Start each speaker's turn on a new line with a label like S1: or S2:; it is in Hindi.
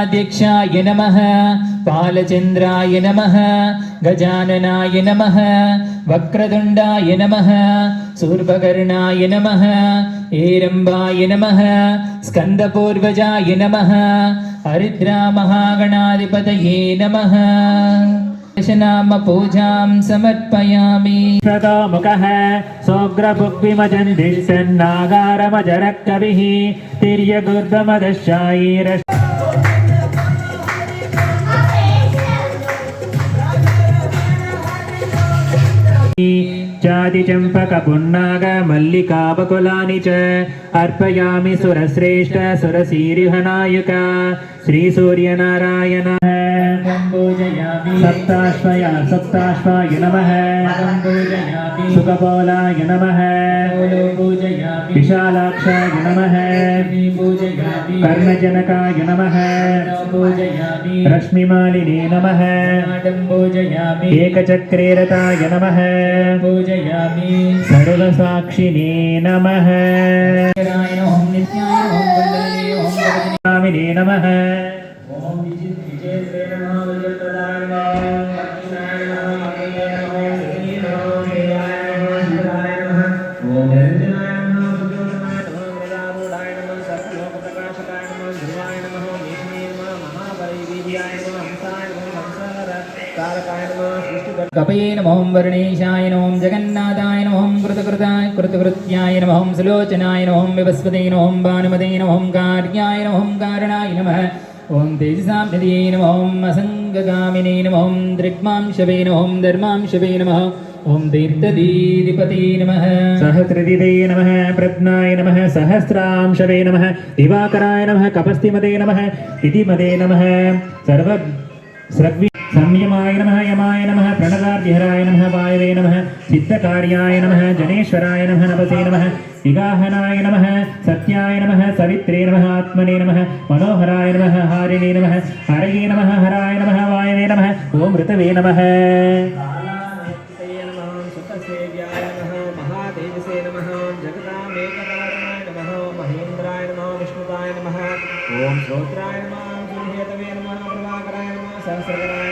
S1: गणाध्यक्षाय नमः पालचन्द्राय नमः गजाननाय नमः वक्रतुण्डाय नमः सूर्पकर्णाय नमः एरम्बाय नमः स्कन्दपूर्वजाय नमः हरिद्रामहागणाधिपतये नमः नाम पूजां समर्पयामि।
S2: मुखः सोग्रभुग्विमजन्धिष्ठन्नागारमजरकविः तिर्यगुर्दमदशायीरश् चातिचम्पकपुन्नाग मल्लिकाबकुलानि च अर्पयामि सुरश्रेष्ठ सुरसीरिहनायक श्रीसूर्यनारायण सप्ताश्वाय नमः सुखपोलाय नमः विशालाक्षाय नमः कर्णजनकाय नमः रश्मिमालिने नमः एकचक्रेरताय नमः सर्वसाक्षिणे नमः स्वामिने नमः
S1: कपये नमः वर्णेशाय नमः जगन्नाथाय नमः कृतकृत्याय नमः सुलोचनाय नमः विवस्वते नमः भानुमते नमः कार्याय नमः कारणाय नमः ओं तेजसां निधये नमः असङ्गगामिने नमः दृग्मांशवे नमः धर्मांशवे नमः ओं तीर्थदीधिपते नमः
S2: सहस्रदिदे नमः प्रज्ञाय नमः सहस्रांशवे नमः दिवाकराय नमः कपस्तिमते नमः तिथिमते नमः सर्वस्रग्वि संयमाय नमः यमाय नमः प्रणदार्यहराय नमः वायवे नमः चित्तकार्याय नमः जनेश्वराय नमः नभसे नमः विगाहनाय नमः सत्याय नमः सवित्रे नमः आत्मने नमः मनोहराय नमः हारिणे नमः हरये नमः हराय नमः वायवे नमः ओम ऋतवे नमः ओम श्रोत्राय नमः हेतवे नमः प्रभाकराय नमः सहस्रकराय